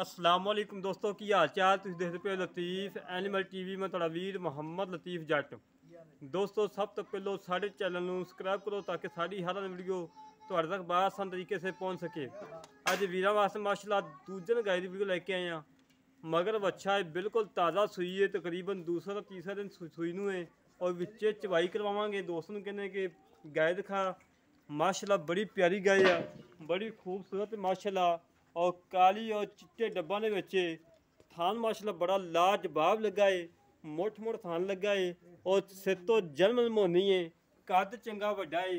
अस्सलाम वालेकुम दोस्तों की हाल चाल। तुम देखते पे लतीफ़ एनिमल टीवी में तुहाडा वीर मुहम्मद लतीफ़ जट। दोस्तों सब तो पहलो साढ़े चैनल ਨੂੰ ਸਬਸਕ੍ਰਾਈਬ ਕਰੋ ताकि ਸਾਡੀ हर वीडियो ਤੁਹਾਡੇ तक बआसान तरीके से पहुँच सके। अज वीर वास्ते माशाल्लाह दूजे गाय की वीडियो लेके आए हैं। मगर बच्चा है बिल्कुल ताज़ा सूई है, तकरीबन दूसरा तीसरा दिन सूई नूं है और विच्चे चवाई करवावांगे। दोस्तों कहने कि गाय दिखा, माशाल्लाह बड़ी प्यारी गाय है, बड़ी खूबसूरत माशाल्लाह। और काली और चिट्टे डब्बा ने बच्चे थान माशाल्लाह बड़ा लाजवाब लगा है, मोट मोट थान लगा है और सिर तो जन्म मोनी है। कद चंगा वड्डा है,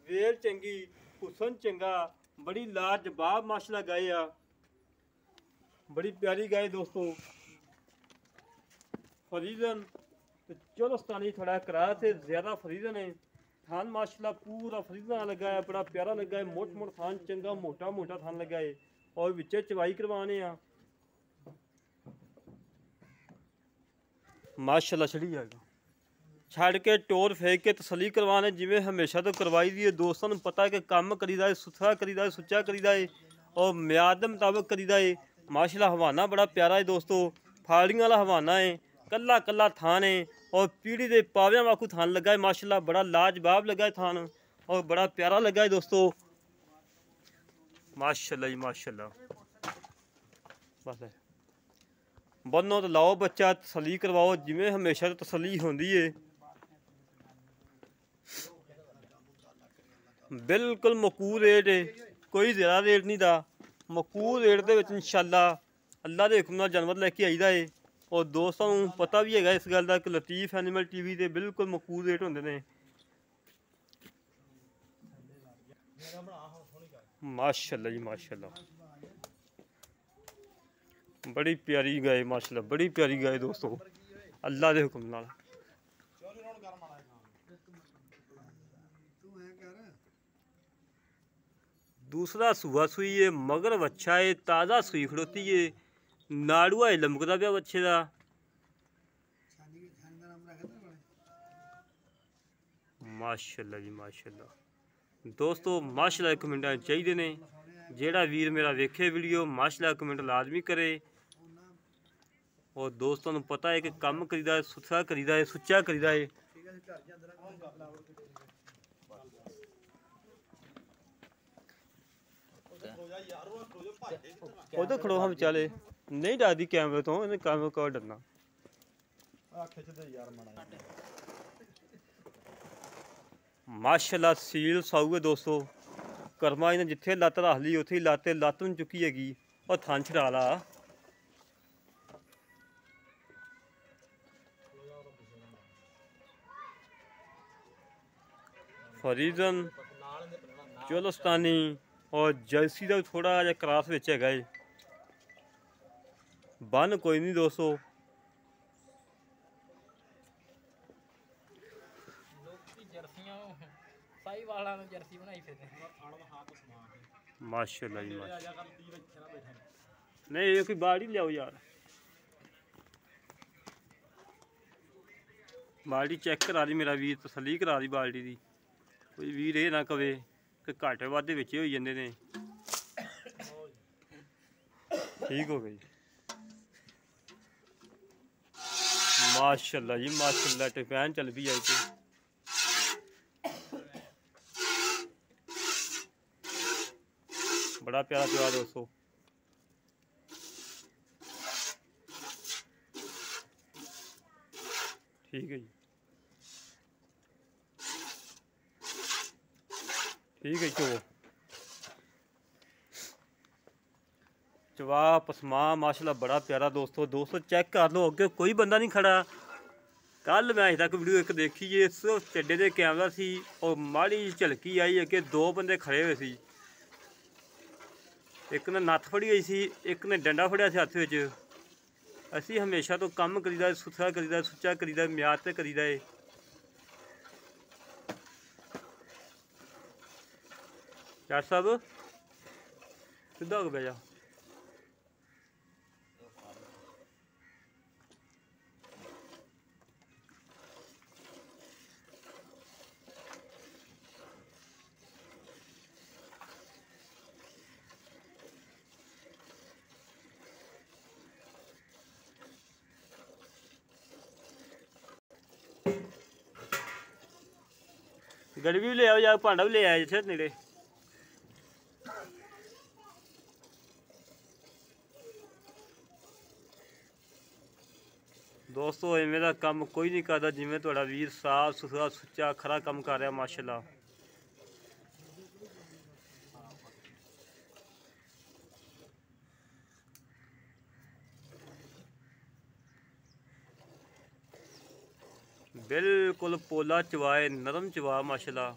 वेल चंगी, हुसन चंगा, बड़ी लाजवाब माशाल्लाह गाय आ, बड़ी प्यारी गाय दोस्तों। फरीदन तो चौलस्तानी थोड़ा किराया से ज़्यादा फरीदन है। थान माशाल्लाह पूरा फरीदन लगा है, बड़ा प्यारा लगा है, मोट मोट थान चंगा, मोटा मोटा थान लगा है और विचे चवाई करवाने आ माशाल्लाह। छड़ी जाएगा छड़ के टोर फेंक के तसली करवाने जिमें हमेशा तो करवाई दी है। दोस्तों पता है कि काम करीदा है, सुथरा करीदा है, सुच्चा करीदा है और म्याद के मुताबिक करीदा है। माशाल्लाह हवाना बड़ा प्यारा है दोस्तों, फाड़ियां वाला हवाना है, कला कला थान है और पीढ़ी के पाव्या वाकू थान लगा है। माशाल्लाह बड़ा लाजवाब लगा है थान और बड़ा प्यारा लगा है दोस्तों। माशाल्लाह जी माशाल्लाह। बस है बनो तो लाओ बच्चा, तसली करवाओ जिमें हमेशा तो तसली होंदी है। बिल्कुल मकूल रेट है, कोई ज़्यादा रेट नहीं था। मकूल रेट के इंशाल्लाह अल्लाह के हुक्म नाल जानवर लैके आईदा है। और दोस्तों पता भी है इस गल का कि लतीफ़ एनिमल टीवी के बिल्कुल मकूल रेट होंगे ने। माशाल्लाह जी माशाल्लाह, बड़ी प्यारी गाय माशाल्लाह, बड़ी प्यारी गाय दोस्तों अल्लाह के हुक्म नाल। दूसरा सुबह सुई है, मगर बच्चा है, ताज़ा सुई खड़ोती है, नाड़ुआ है लमकदा पिया बच्चे का। माशाल्लाह जी माशाल्लाह। दोस्तों माशाल्लाह कमेंट चाहिए ने, जेड़ा वीर मेरा वेखे वीडियो माशाल्लाह कमेंट लाजमी करे। और दोस्तों को पता है कि काम करीदा है, सुथरा करीदा है, सुच्चा करीदा है। उधर खड़ो हम चले नहीं डरदी कैमरे तो, इन्हें कैमरे को डरना। माशाल्लाह सील साऊ है दोस्तों, कर्मा इन्हें जिथे लत्त रख ली उथे ही लत्त में चुकी हैगी और थान छड़ा ला। फरीदन चौलस्तानी और जर्सी का थोड़ा जहा क्रॉस विच है। बन कोई नहीं दोस्तों। माशाल्लाह जी माशाल्लाह। नहीं ये कोई बाड़ी लियाओ यार, बाल्टी चेक करा दी मेरा वीर, तसली करा दी बाल्टी की। कोई वीर ये ना कवे कि घट वाधे विच होई जंदे ने। ठीक हो गई माशाल्लाह जी माशाल्लाह। टफैन चल भी आई थी, बड़ा प्यारा प्यार दोस्तों। ठीक है जी, ठीक है। चवा पसमा माशाल्लाह बड़ा प्यारा दोस्तों। चेक कर लो, अगे कोई बंदा नहीं खड़ा। कल मैं अज तक वीडियो एक देखी है, सिर्फ चड्डे दे कैमरा सी और माड़ी झलकी आई, अगे दो बंदे खड़े हुए सी। एक ने नत्थ फड़ी हुई सी, एक ने डंडा फड़िया सी हत्थ विच। असी हमेशा तो काम करीदा, सुथरा करीदा, सुच्चा करीदा, म्याद ते करीदा है। यार साहब सीधा हो गया। ਗੜਵੀ ਵੀ ਲੈ ਆਓ ਜਾਂ ਭਾਂਡਾ ਵੀ ਲੈ ਆਇਆ ਜਿੱਥੇ ਨੇੜੇ। ਦੋਸਤੋ ਇਵੇਂ ਦਾ ਕੰਮ ਕੋਈ ਨਹੀਂ ਕਰਦਾ ਜਿਵੇਂ ਤੁਹਾਡਾ ਵੀਰ ਸਾਫ ਸੁਥਰਾ ਸੁੱਚਾ ਖਰਾ ਕੰਮ ਕਰ ਰਿਹਾ ਮਾਸ਼ਾਅੱਲਾ। बिल्कुल पोला चवाए नरम चवा माशाल्लाह।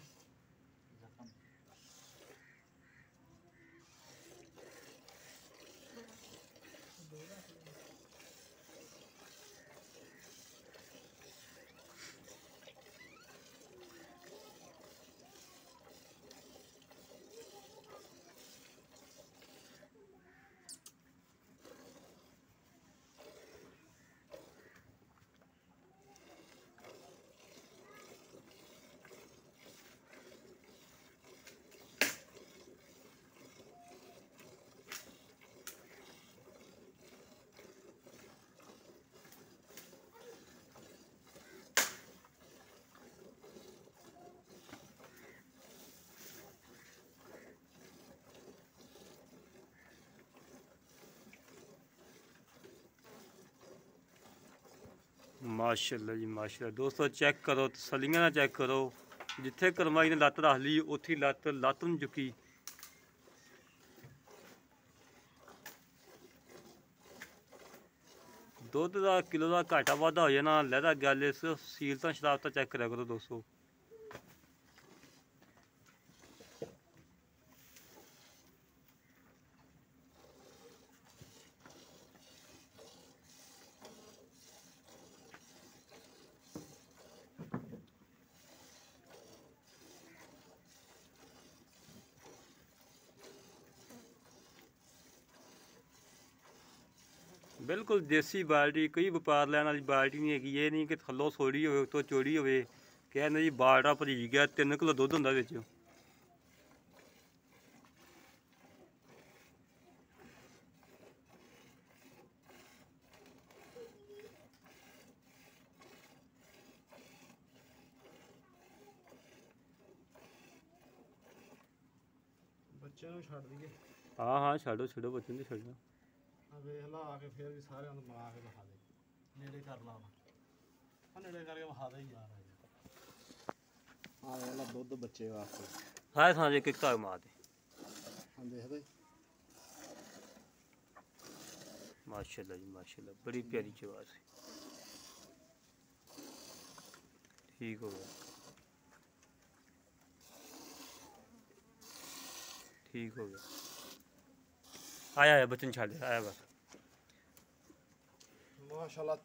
माशाल्लाह जी माशाल्लाह। दोस्तों चेक करो तसलियां ना चेक करो, जिथे करमाई ने लत्त रख ली उत्थे लत्त नहीं चुकी। दुध का किलो का घाटा वाधा हो जाना लहदा गल इस सीलता शराबता चेक करा करो दोस्तों। बिल्कुल देसी बाल्टी, कोई व्यापार लैन वाली बाल्टी नहीं हैगी। ये नहीं कि थल्लों सोड़ी हो तो चौड़ी हो कहने जी बाल्टा भरी गया 3 किलो दुध होंदा विच। बच्चे नूं छड्ड दईए। हाँ हाँ छड्डो छड्डो बच्चे नहीं छड्डना। ਵੇਖ ਲਾ ਆ ਕੇ ਫਿਰ ਵੀ ਸਾਰਿਆਂ ਨੂੰ ਬਣਾ ਕੇ ਵਿਖਾ ਦੇ, ਨੇੜੇ ਕਰ ਲਾ ਆ ਨੇੜੇ ਕਰਕੇ ਵਿਖਾ ਦੇ ਯਾਰ। ਆ ਵੇਖ ਲਾ ਦੁੱਧ ਬੱਚੇ ਵਾਸਤੇ सारे थां एक एक धाग मार दे। ਹਾਂ ਦੇਖਦੇ माशाल्लाह जी माशाल्लाह, बड़ी प्यारी चवास है। ठीक हो गया ठीक हो गया। आया आया बच्चन छाड़ आया बस। ਮਾਸ਼ਾਅੱਲਾ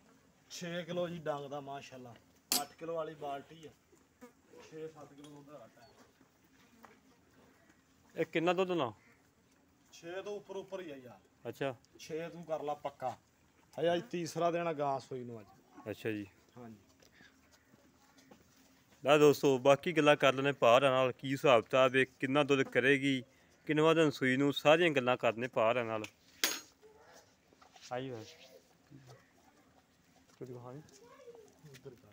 6 ਕਿਲੋ ਜੀ ਡੰਗ ਦਾ ਮਾਸ਼ਾਅੱਲਾ। 8 ਕਿਲੋ ਵਾਲੀ ਬਾਲਟੀ ਆ, 6-7 ਕਿਲੋ ਦੁੱਧ ਦਾ ਘਟਾ। ਇਹ ਕਿੰਨਾ ਦੁੱਧ ਨਾ 6 ਤੋਂ ਉੱਪਰ ਹੀ ਆ ਯਾਰ। ਅੱਛਾ 6 ਤੂੰ ਕਰ ਲਾ ਪੱਕਾ। ਹਜੇ ਅੱਜ ਤੀਸਰਾ ਦਿਨ ਆ ਗਾਂ ਸੂਈ ਨੂੰ ਅੱਜ। ਅੱਛਾ ਜੀ। ਹਾਂਜੀ ਲੈ ਦੋਸਤੋ ਬਾਕੀ ਗੱਲਾਂ ਕਰ ਲੈਣੇ ਭਾਰ ਨਾਲ, ਕੀ ਹਿਸਾਬ ਕਿਤਾਬ ਹੈ, ਕਿੰਨਾ ਦੁੱਧ ਕਰੇਗੀ, ਕਿੰਨਵਾਂ ਦਿਨ ਸੂਈ ਨੂੰ, ਸਾਰੀਆਂ ਗੱਲਾਂ ਕਰਨੇ ਭਾਰ ਨਾਲ। ਆਈ ਬਸ ਕੁਝ ਕਹਾਣੀ ਉਧਰ ਕਰ।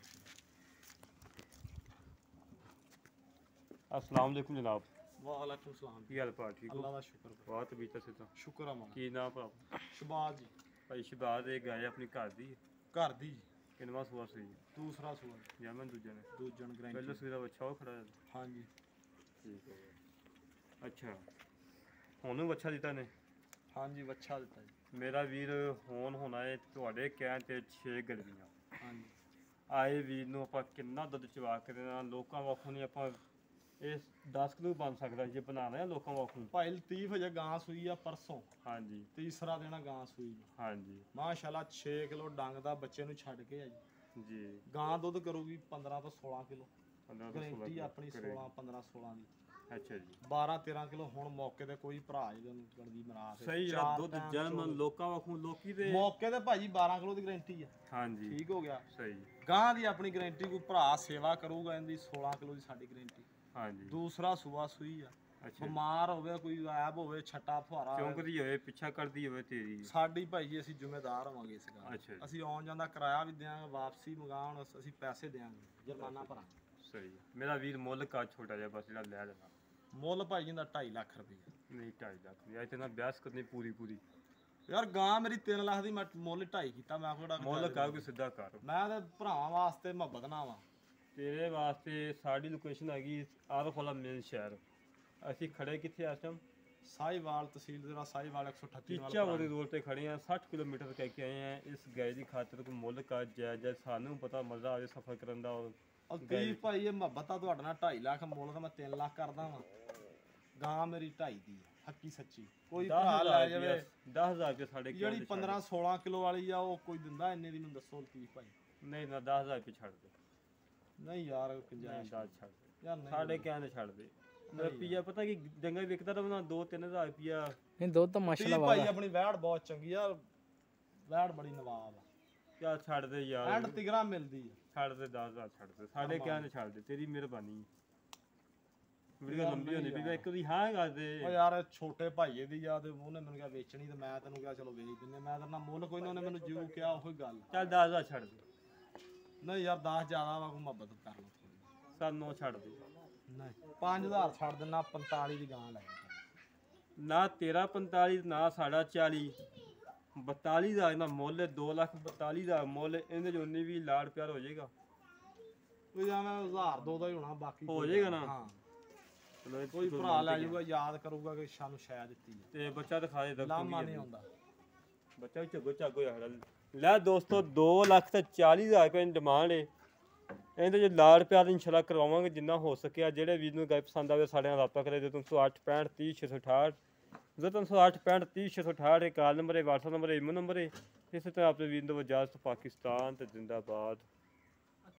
अस्सलाम वालेकुम जनाब। ਵਾਲੇਕੁਮ ਸਲਾਮ। की हाल भार ठीक हो? ਅੱਲਾ ਦਾ ਸ਼ੁਕਰ ਕਰ। बहुत तबीयत सिद्धा ਸ਼ੁਕਰ ਆ ਮਾਂ। की नाम भरा? ਸ਼ਬਾਜ਼ ਜੀ। भाई शहबाज एक गाय अपनी घर दी ਘਰ ਦੀ ਜੀ। किन्नवा सुआ सुई ਦੂਸਰਾ ਸੂਆ जमन दूजे ने ਦੂਜਣ पहले ਗਰੰਟੀ। सुई का बच्चा वो खड़ा है। ਹਾਂਜੀ ठीक हो गया। अच्छा हुण बच्चा दिता ने? ਹਾਂਜੀ ਵੱਛਾ ਦਿੱਤਾ ਜੀ। मेरा वीर होन होना है ਤੁਹਾਡੇ ਕਹਿਣ ਤੇ 6 ਗਰਮੀਆਂ ਹਾਂਜੀ ਆਏ ਵੀਰ ਨੂੰ ਆਪਾਂ ਕਿੰਨਾ ਦੁੱਧ ਚਵਾ ਕੇ ਦੇਣਾ ਲੋਕਾਂ ਵਾਖੋਂ ਨਹੀਂ ਆਪਾਂ ਇਹ 10 ਕਿਲੋ ਬਣ ਸਕਦਾ ਜੇ ਬਣਾਣਾ ਹੈ ਲੋਕਾਂ ਵਾਖੋਂ। ਭਾਈ ਲਤੀਫ ਹਜੇ ਗਾਂ ਸੂਈ ਆ ਪਰਸੋਂ, ਹਾਂਜੀ ਤੀਸਰਾ ਦਿਨ ਆ ਗਾਂ ਸੂਈ ਨੂੰ। ਹਾਂਜੀ ਮਾਸ਼ਾਅੱਲਾ 6 ਕਿਲੋ ਡੰਗ ਦਾ ਬੱਚੇ ਨੂੰ ਛੱਡ ਕੇ ਆ ਜੀ। ਜੀ। ਗਾਂ ਦੁੱਧ ਕਰੂਗੀ 15 ਤੋਂ 16 ਕਿਲੋ। 15 ਤੋਂ 16 ਗਰੰਟੀ ਆਪਣੀ 16 15 16 ਦੀ। ਅੱਛਾ ਜੀ 12 13 ਕਿਲੋ ਹੁਣ ਮੌਕੇ ਤੇ ਕੋਈ ਭਰਾ ਜਿਹਨੂੰ ਗੜਦੀ ਮਰਾ ਕੇ ਸਹੀ ਆ ਦੁੱਧ ਜਨਮ ਲੋਕਾਂ ਵਾਖੋਂ ਲੋਕੀ ਦੇ ਮੌਕੇ ਤੇ ਭਾਜੀ 12 ਕਿਲੋ ਦੀ ਗਰੰਟੀ ਆ। ਹਾਂਜੀ ਠੀਕ ਹੋ ਗਿਆ। ਸਹੀ ਗਾਂ ਦੀ ਆਪਣੀ ਗਰੰਟੀ ਕੋਈ ਭਰਾ ਸੇਵਾ ਕਰੂਗਾ ਇਹਦੀ 16 ਕਿਲੋ ਦੀ ਸਾਡੀ ਗਰੰਟੀ। ਹਾਂਜੀ ਦੂਸਰਾ ਸੂਆ ਸੂਈ ਆ। ਅੱਛਾ ਬਿਮਾਰ ਹੋਵੇ ਕੋਈ ਗਾਇਬ ਹੋਵੇ ਛੱਟਾ ਫੁਹਾਰਾ ਚੌਂਕਦੀ ਹੋਵੇ ਪਿੱਛਾ ਕਰਦੀ ਹੋਵੇ ਤੇਰੀ ਸਾਡੀ ਭਾਈ ਜੀ ਅਸੀਂ ਜ਼ਿੰਮੇਦਾਰ ਹੋਵਾਂਗੇ ਇਸ ਗੱਲ। ਅੱਛਾ ਜੀ ਅਸੀਂ ਆਉਣ ਜਾਂਦਾ ਕਿਰਾਇਆ ਵੀ ਦਿਆਂਗੇ, ਵਾਪਸੀ ਮੰਗਾਉਣ ਅਸੀਂ ਪੈਸੇ ਦਿਆਂਗੇ, ਜੁਰਮਾਨਾ ਭਰਾਂਗੇ। ਸਹੀ ਮੇਰਾ ਵੀਰ ਮੁੱਲ ਕਾ ਛੋਟਾ ਜਿਹਾ ਬਸ ਜਿਹੜਾ ਲੈ ਲੈਣਾ ਮੁੱਲ ਭਾਈ ਜੀ ਦਾ 2.5 ਲੱਖ ਰੁਪਏ। ਨਹੀਂ 2.5 ਲੱਖ ਦੀ ਅੱਜ ਤੇ ਨਾ ਬਿਆਸ ਕਰਨੀ ਪੂਰੀ ਯਾਰ ਗਾਂ ਮੇਰੀ 3 ਲੱਖ ਦੀ, ਮੈਂ ਮੁੱਲ 2.5 ਕੀਤਾ। ਮੈਂ ਕੋੜਾ ਮੁੱਲ ਕਾ ਕੋਈ ਸਿੱਧਾ ਕਰ। ਮੈਂ ਤੇ ਭਰਾਵਾਂ ਵਾਸਤੇ ਮੁਹੱਬਤ ਨਾ ਵਾ। ਤੇਰੇ ਵਾਸਤੇ ਸਾਡੀ ਲੋਕੇਸ਼ਨ ਹੈਗੀ ਆਰਫ ਵਾਲਾ ਮੇਨ ਸ਼ਹਿਰ। ਅਸੀਂ ਖੜੇ ਕਿੱਥੇ ਇਸ ਟਾਈਮ? ਸਾਹੀਵਾਲ ਤਹਿਸੀਲ ਦੇ ਨਾਲ ਸਾਹੀਵਾਲ 138 ਚੀਚਾ ਵਾਲੇ ਰੋਡ ਤੇ ਖੜੇ ਆ। 60 ਕਿਲੋਮੀਟਰ ਕਹਿ ਕੇ ਆਏ ਆ। ਇਸ ਗਾਇ ਦੀ ਖਾਤਰ ਕੋਈ ਮੁੱਲ ਕਾ ਜਾਇਜ਼ ਸਾਨੂੰ ਪਤਾ ਮਜ਼ਾ ਆਵੇ ਸਫ਼ਰ ਕਰਨ ਦਾ। ਤੀ ਭਾਈ ਇਹ ਮੁਹੱਬਤ ਆ ਤੁਹਾਡੇ ਨਾਲ। 2.5 ਲੱਖ ਮੁੱਲ ਤਾਂ ਮੈਂ 3 ਲੱਖ ਕਰਦਾ ਵਾਂ। ਗਾਂ ਮੇਰੀ 2.5 ਦੀ ਆ, ਹੱਕੀ ਸੱਚੀ। ਕੋਈ ਭਰਾ ਲੈ ਜਾਵੇ 10,000 ਰੁਪਏ ਸਾਡੇ ਜਿਹੜੀ 15-16 ਕਿਲੋ ਵਾਲੀ ਆ ਉਹ ਕੋਈ ਦਿੰਦਾ ਇੰਨੇ ਦੀ? ਮੈਨੂੰ ਦੱਸੋ ਲਤੀਫ ਭਾਈ। ਨਹੀਂ ਨਾ 10,000 ਰੁਪਏ ਛੱਡ ਦੇ। ਨਹੀਂ ਯਾਰ ਗੁੰਜਾਇਸ਼ ਛੱਡ ਦੇ ਯਾਰ। ਨਹੀਂ ਸਾਡੇ ਕਹਿੰਦੇ ਛੱਡ ਦੇ। ਰੁਪਈਆ ਪਤਾ ਕੀ ਡੰਗਾ ਵਿਕਦਾ ਤਾਂ ਉਹਨਾਂ 2-3,000 ਰੁਪਈਆ। ਨਹੀਂ ਦੁੱਧ ਤਾਂ ਮਾਸ਼ਾਅੱਲਾ ਭਾਈ ਆਪਣੀ ਵੈੜ ਬਹੁਤ ਚੰਗੀ ਆ। ਵੈੜ ਬੜੀ ਨਵਾਬ ਆ। ਚੱਲ ਛੱਡ ਦੇ ਯਾਰ। ਐਂਡ ਤਿਗਰਾ ਮਿਲਦੀ ਆ। ਛੱਡ ਦੇ 10,000 ਛੱਡ ਦੇ। ਸਾਡੇ ਕਹਿੰਦੇ ਛੱਡ ਦੇ। ਤੇਰੀ ਮਿਹਰਬਾਨੀ। ਵੀਡੀਓ ਲੰਬੀ ਹੋਣੀ ਪਈ ਇੱਕ ਦੀ ਹਾਂ ਕਰ ਦੇ। ਓ ਯਾਰ ਛੋਟੇ ਭਾਈਏ ਦੀ ਆ ਤੇ ਉਹਨੇ ਮੈਨੂੰ ਕਿਹਾ ਵੇਚਣੀ ਤੇ ਮੈਂ ਤੈਨੂੰ ਕਿਹਾ ਚਲੋ ਵੇਚ ਦਿੰਨੇ। ਮੈਂ ਤੇਰੇ ਨਾਲ ਮੁੱਲ ਕੋਈ ਨਾ, ਉਹਨੇ ਮੈਨੂੰ ਜਿਉ ਕਿਹਾ ਉਹੀ ਗੱਲ। ਚੱਲ 10,000 ਛੱਡ ਦੇ। ਨਹੀਂ ਯਾਰ 10 ਜ਼ਿਆਦਾ ਵਾ, ਕੋਈ ਮੁਹੱਬਤ ਕਰ ਲਓ ਥੋੜੀ। ਸਾਨੂੰ ਛੱਡ ਦੇ। ਨਹੀਂ 5,000 ਛੱਡ ਦਿੰਨਾ। 45 ਦੀ ਗਾਂ ਲੈ ਨਾ ਤੇਰਾ 45 ਨਾ ਸਾਡਾ 40। 42 ਦਾ ਇਹਦਾ ਮੁੱਲ 2,42,000 ਦਾ ਮੁੱਲ। ਇਹਦੇ ਚ ਉਨੀ ਵੀ ਲਾੜ ਪਿਆਰ ਹੋ ਜਾਏਗਾ। ਕੋਈ ਜਾਂ ਮੈਂ 1,000-2 ਦਾ ਹੀ ਹੋਣਾ, ਬਾਕੀ ਹੋ ਜਾਏਗਾ ਨਾ। ਹਾਂ ਕੋਈ ਭਰਾ ਲੈ ਜਾਊਗਾ, ਯਾਦ ਕਰੂਗਾ ਕਿ ਸਾਨੂੰ ਸ਼ਾਇਦ ਦਿੱਤੀ ਹੈ। ਤੇ ਬੱਚਾ ਦਿਖਾ ਦੇ। ਲਾਮਾ ਨਹੀਂ ਆਉਂਦਾ ਬੱਚਾ ਵੀ ਝੱਗੋ ਯਾਰ। ਲੈ ਦੋਸਤੋ 2,40,000 ਰੁਪਏ ਦੀ ਡਿਮਾਂਡ ਏ। ਇਹਦੇ ਚ ਲਾੜ ਪਿਆਰ ਇਨਸ਼ਾਅੱਲਾ ਕਰਵਾਵਾਂਗੇ ਜਿੰਨਾ ਹੋ ਸਕਿਆ। ਜਿਹੜੇ ਵੀਰ ਨੂੰ ਗਾਇ ਪਸੰਦ ਆਵੇ ਸਾਡੇ ਨਾਲ ਰਾਬਤਾ ਕਰੇ। 308 65 30 668 308 65 30 668 ਕਾਲ ਨੰਬਰ ਹੈ, WhatsApp ਨੰਬਰ ਹੈ, ਇਮੋ ਨੰਬਰ ਹੈ। ਇਸੇ ਤਰ੍ਹਾਂ ਆਪਣੇ ਵੀਰ ਨੂੰ ਇਜਾਜ਼ਤ। ਪਾਕਿਸਤਾਨ ਤੇ ਜ਼ਿੰਦਾਬਾਦ।